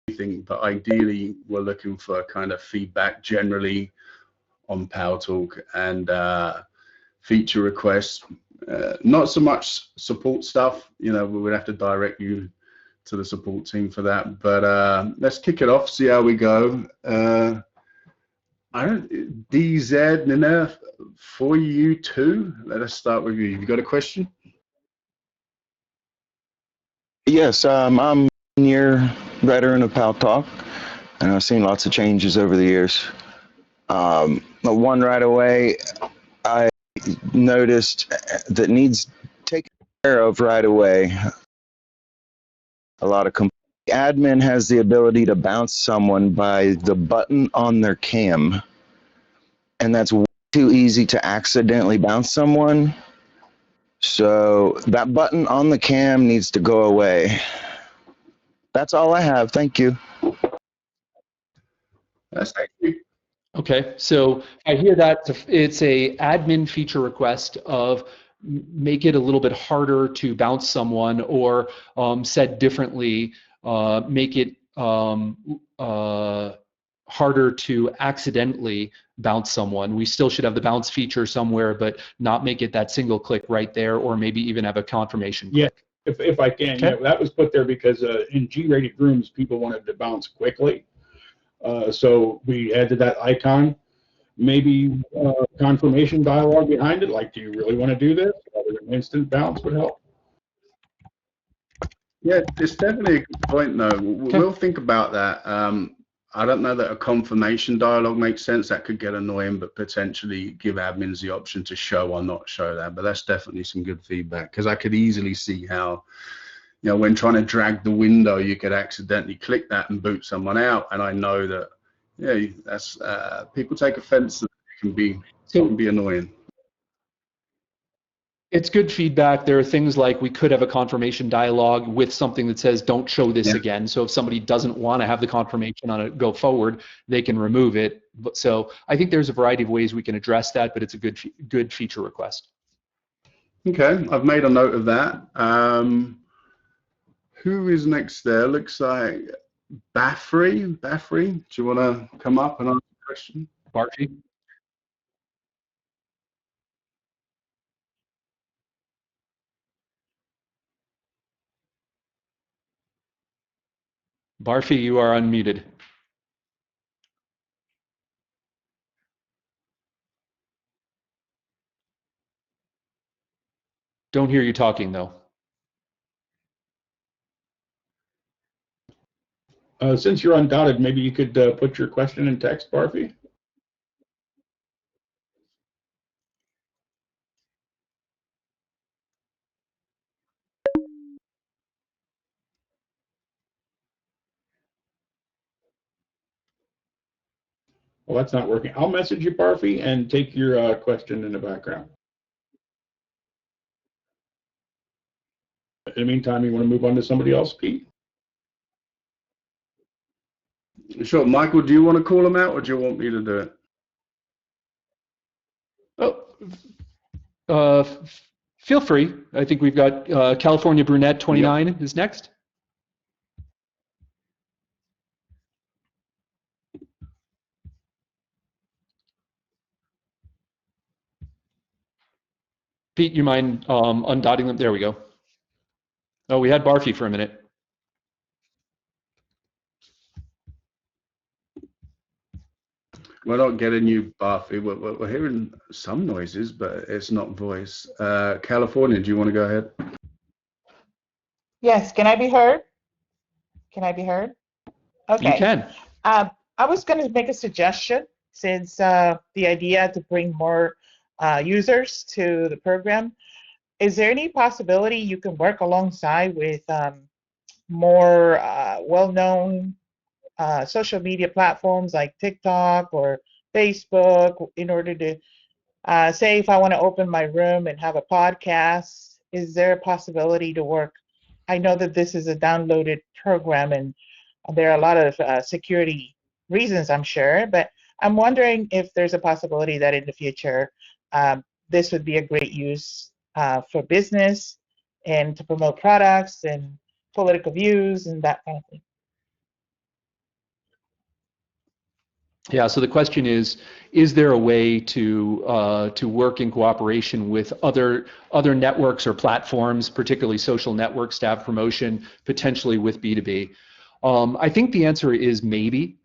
anything, but ideally we're looking for kind of feedback generally on PalTalk and feature requests. Not so much support stuff, we would have to direct you to the support team for that, but let's kick it off, see how we go. DZ, Nina, for you too, let us start with you. You got a question? Yes, I'm a year veteran of PalTalk, and I've seen lots of changes over the years. One right away, I noticed that needs taken care of right away. A lot of admin has the ability to bounce someone by the button on their cam, and that's way too easy to accidentally bounce someone. So that button on the cam needs to go away. That's all I have. Thank you. Thank you. Okay, so I hear that it's a admin feature request of make it a little bit harder to bounce someone, or said differently, make it harder to accidentally bounce someone. We still should have the bounce feature somewhere, but not make it that single click right there, or maybe even have a confirmation click. Yeah, if I can. Okay. Yeah, that was put there because in G-rated rooms, people wanted to bounce quickly. So we added that icon. Maybe confirmation dialogue behind it, like, do you really want to do this? Rather than instant bounce would help. Yeah, it's definitely a good point, though. We'll think about that. I don't know that a confirmation dialogue makes sense. That could get annoying, but potentially give admins the option to show or not show that. But that's definitely some good feedback, because I could easily see how, when trying to drag the window, you could accidentally click that and boot someone out. And I know that, that's people take offense. That it can be annoying. It's good feedback. There are things like we could have a confirmation dialogue with something that says, don't show this again. So if somebody doesn't want to have the confirmation on it go forward, they can remove it. So I think there's a variety of ways we can address that, but it's a good feature request. Okay, I've made a note of that. Who is next there? Looks like Baffrey. Baffrey, do you want to come up and ask a question? Barfi? Barfi, you are unmuted. Don't hear you talking, though. Since you're undotted, maybe you could put your question in text, Barfi. Well, that's not working. I'll message you, Barfi, and take your question in the background. In the meantime, you want to move on to somebody else, Pete? Sure. Michael, do you want to call them out, or do you want me to do it? Feel free. I think we've got California Brunette 29 is next. Pete, you mind undotting them? There we go. Oh, we had Barfi for a minute. We're not getting you, Barfi. We're hearing some noises, but it's not voice. California, do you want to go ahead? Yes, can I be heard? Can I be heard? Okay. You can. I was going to make a suggestion, since the idea to bring more users to the program. Is there any possibility you can work alongside with more well-known social media platforms like TikTok or Facebook, in order to say, if I want to open my room and have a podcast, is there a possibility to work? I know that this is a downloaded program and there are a lot of security reasons, I'm sure, but I'm wondering if there's a possibility that in the future this would be a great use for business and to promote products and political views and that kind of thing. Yeah, so the question is there a way to work in cooperation with other networks or platforms, particularly social networks, to have promotion, potentially with B2B? I think the answer is maybe.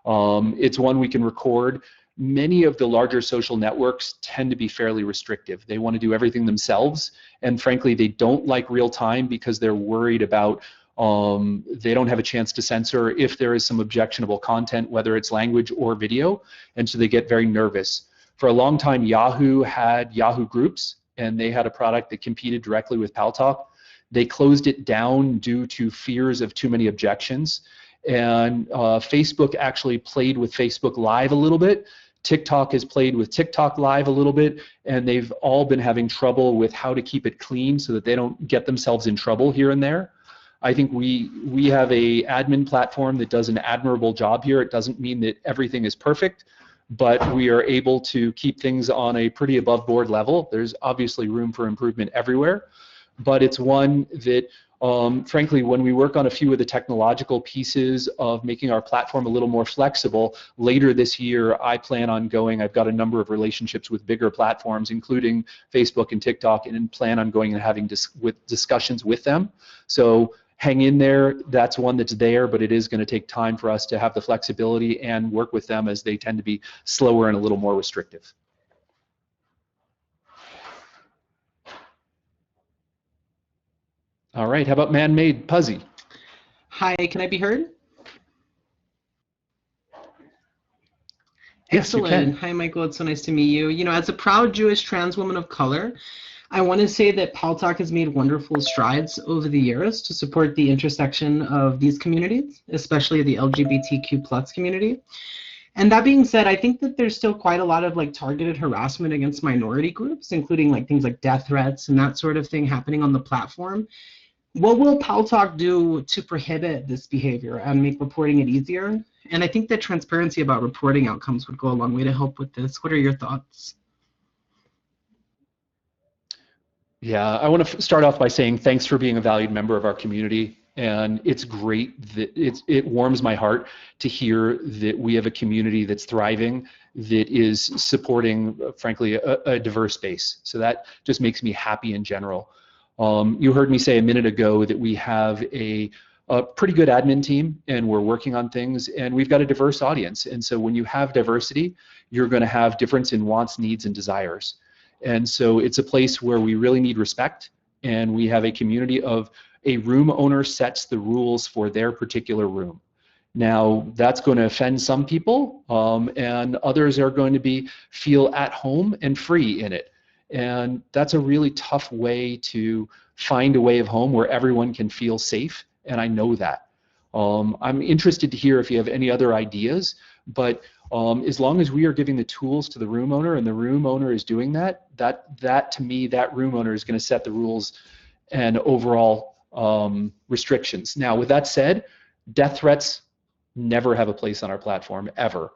It's one we can record. Many of the larger social networks tend to be fairly restrictive. They want to do everything themselves, and frankly, they don't like real time because they're worried about they don't have a chance to censor if there is some objectionable content, whether it's language or video, and so they get very nervous. For a long time, Yahoo had Yahoo Groups, and they had a product that competed directly with PalTalk. They closed it down due to fears of too many objections, and Facebook actually played with Facebook Live a little bit. TikTok has played with TikTok Live a little bit, and they've all been having trouble with how to keep it clean so that they don't get themselves in trouble here and there. I think we have a admin platform that does an admirable job here. It doesn't mean that everything is perfect, but we are able to keep things on a pretty above board level. There's obviously room for improvement everywhere, but it's one that frankly, when we work on a few of the technological pieces of making our platform a little more flexible, later this year I plan on going, I've got a number of relationships with bigger platforms, including Facebook and TikTok, and plan on going and having discussions with them. So hang in there, that's one that's there, but it is going to take time for us to have the flexibility and work with them, as they tend to be slower and a little more restrictive. All right, how about man-made Puzzy? Hi, can I be heard? Yes, you can. Hi, Michael. It's so nice to meet you. You know, as a proud Jewish trans woman of color, I want to say that PalTalk has made wonderful strides over the years to support the intersection of these communities, especially the LGBTQ+ community. And that being said, I think that there's still quite a lot of like targeted harassment against minority groups, including like things like death threats and that sort of thing happening on the platform. What will PalTalk do to prohibit this behavior and make reporting it easier? And I think that transparency about reporting outcomes would go a long way to help with this. What are your thoughts? Yeah, I want to start off by saying thanks for being a valued member of our community. And it's great that it warms my heart to hear that we have a community that's thriving, that is supporting, frankly, a diverse base. So that just makes me happy in general. You heard me say a minute ago that we have a pretty good admin team, and we're working on things, and we've got a diverse audience. And so when you have diversity, you're going to have difference in wants, needs, and desires. And so it's a place where we really need respect, and we have a community of a room owner sets the rules for their particular room. Now, that's going to offend some people, and others are going to feel at home and free in it. And that's a really tough way to find a way of home where everyone can feel safe, and I know that. I'm interested to hear if you have any other ideas, but as long as we are giving the tools to the room owner and the room owner is doing that to me, that room owner is going to set the rules and overall restrictions. Now, with that said, death threats never have a place on our platform, ever.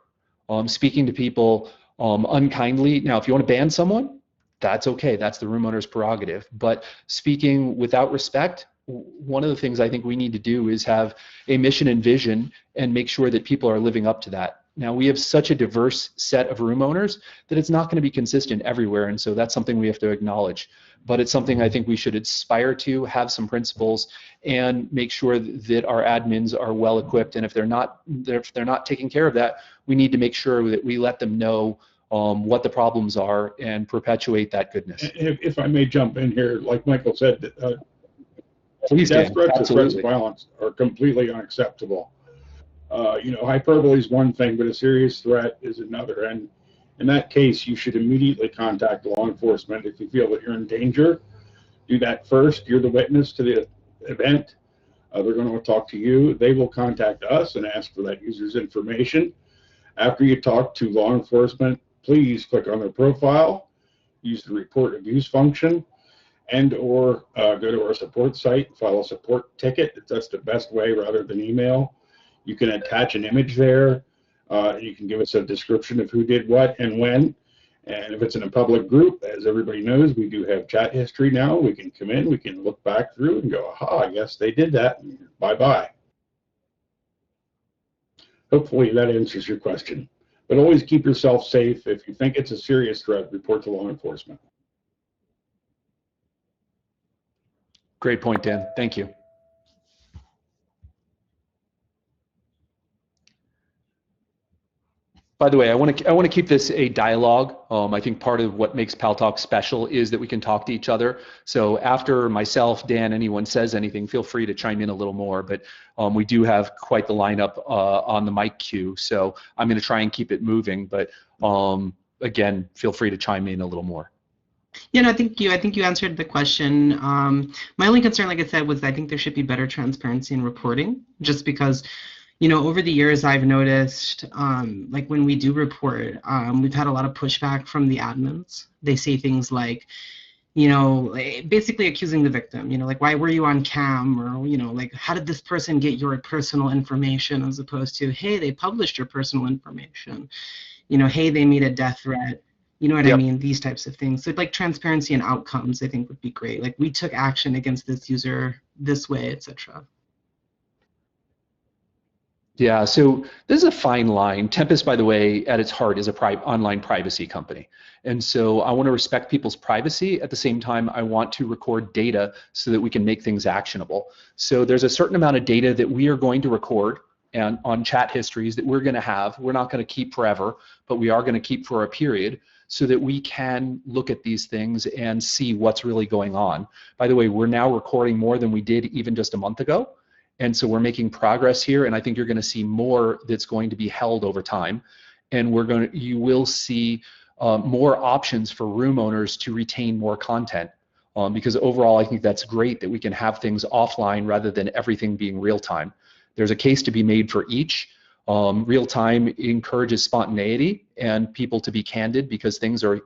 Speaking to people unkindly, now if you want to ban someone, that's okay, that's the room owner's prerogative. But speaking without respect, one of the things I think we need to do is have a mission and vision and make sure that people are living up to that. Now, we have such a diverse set of room owners that it's not going to be consistent everywhere, and so that's something we have to acknowledge. But it's something I think we should aspire to, have some principles, and make sure that our admins are well equipped. And if they're not taking care of that, we need to make sure that we let them know what the problems are and perpetuate that goodness. If I may jump in here, like Michael said, Please, death threats or threats absolutely. of violence are completely unacceptable. You know, hyperbole is one thing, but a serious threat is another. And in that case, you should immediately contact law enforcement if you feel that you're in danger. Do that first. You're the witness to the event. They're going to talk to you. They will contact us and ask for that user's information. After you talk to law enforcement, please click on their profile, use the report abuse function, and or go to our support site, file a support ticket. That's the best way rather than email. You can attach an image there. You can give us a description of who did what and when. And if it's in a public group, as everybody knows, we do have chat history now. We can come in, we can look back through and go, aha, yes, they did that, and bye-bye. Hopefully that answers your question. But always keep yourself safe. If you think it's a serious threat, report to law enforcement. Great point, Dan. Thank you. By the way, I want to keep this a dialogue. I think part of what makes PalTalk special is that we can talk to each other. So after myself, Dan, anyone says anything, feel free to chime in a little more. But we do have quite the lineup on the mic queue, so I'm going to try and keep it moving. But again, feel free to chime in a little more. Yeah, no, I think you answered the question. My only concern, like I said, was I think there should be better transparency in reporting, just because, you know, over the years I've noticed, like when we do report, we've had a lot of pushback from the admins. They say things like, you know, basically accusing the victim, you know, like, why were you on cam? Or, you know, like, how did this person get your personal information, as opposed to, hey, they published your personal information. You know, hey, they made a death threat. You know what I mean? These types of things. So like transparency and outcomes, I think, would be great. Like, we took action against this user this way, etc. Yeah, so this is a fine line. Tempest, by the way, at its heart is a online privacy company. And so I want to respect people's privacy. At the same time, I want to record data so that we can make things actionable. So there's a certain amount of data that we are going to record and on chat histories that we're going to have. We're not going to keep forever, but we are going to keep for a period so that we can look at these things and see what's really going on. By the way, we're now recording more than we did even just a month ago. And so we're making progress here, and I think you're going to see more that's going to be held over time. And you will see more options for room owners to retain more content. Because overall, I think that's great that we can have things offline rather than everything being real time. There's a case to be made for each. Real time encourages spontaneity and people to be candid because things are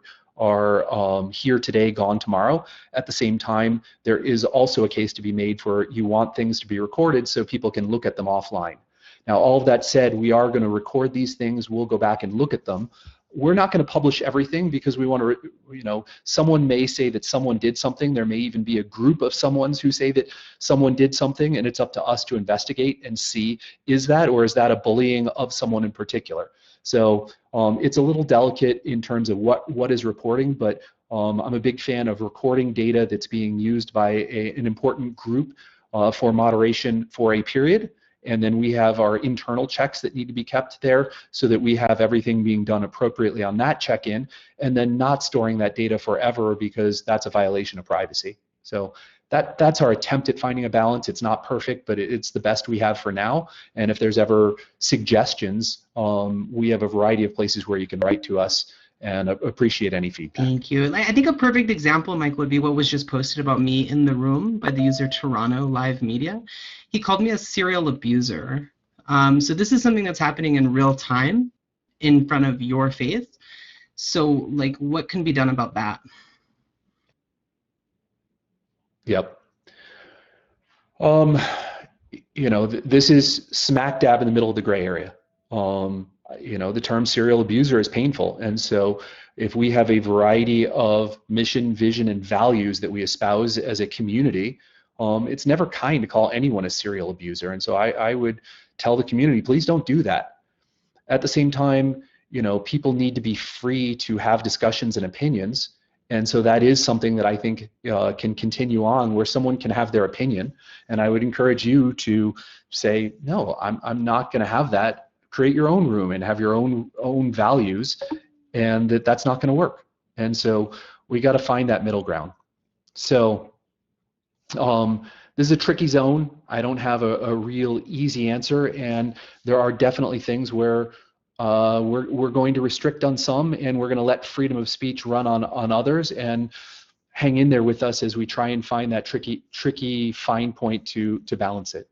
here today, gone tomorrow. At the same time, there is also a case to be made for you want things to be recorded so people can look at them offline. Now, all of that said, we are going to record these things. We'll go back and look at them. We're not going to publish everything because we want to, you know, someone may say that someone did something. There may even be a group of someones who say that someone did something, and it's up to us to investigate and see, is that, or is that a bullying of someone in particular? So it's a little delicate in terms of what is reporting, but I'm a big fan of recording data that's being used by an important group for moderation for a period. And then we have our internal checks that need to be kept there so that we have everything being done appropriately on that check-in, and then not storing that data forever because that's a violation of privacy. So that's our attempt at finding a balance. It's not perfect, but it's the best we have for now. And if there's ever suggestions, we have a variety of places where you can write to us and appreciate any feedback. Thank you. I think a perfect example, Mike, would be what was just posted about me in the room by the user Toronto Live Media. He called me a serial abuser. So this is something that's happening in real time in front of your face. So like, what can be done about that? Yep. You know, this is smack dab in the middle of the gray area. You know, the term serial abuser is painful. And so if we have a variety of mission, vision, and values that we espouse as a community, it's never kind to call anyone a serial abuser. And so I would tell the community, please don't do that. At the same time, you know, people need to be free to have discussions and opinions. And so that is something that I think can continue on, where someone can have their opinion. And I would encourage you to say, no, I'm not going to have that. Create your own room and have your own values, and that's not going to work. And so we got to find that middle ground. So this is a tricky zone. I don't have a real easy answer, and there are definitely things where we're going to restrict on some, and we're going to let freedom of speech run on others, and hang in there with us as we try and find that tricky fine point to balance it.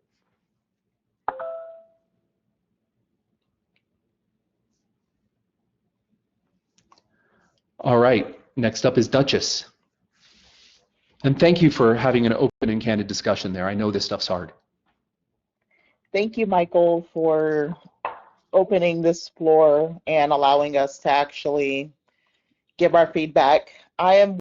All right, next up is Duchess. And thank you for having an open and candid discussion there. I know this stuff's hard. Thank you, Michael, for opening this floor and allowing us to actually give our feedback. I am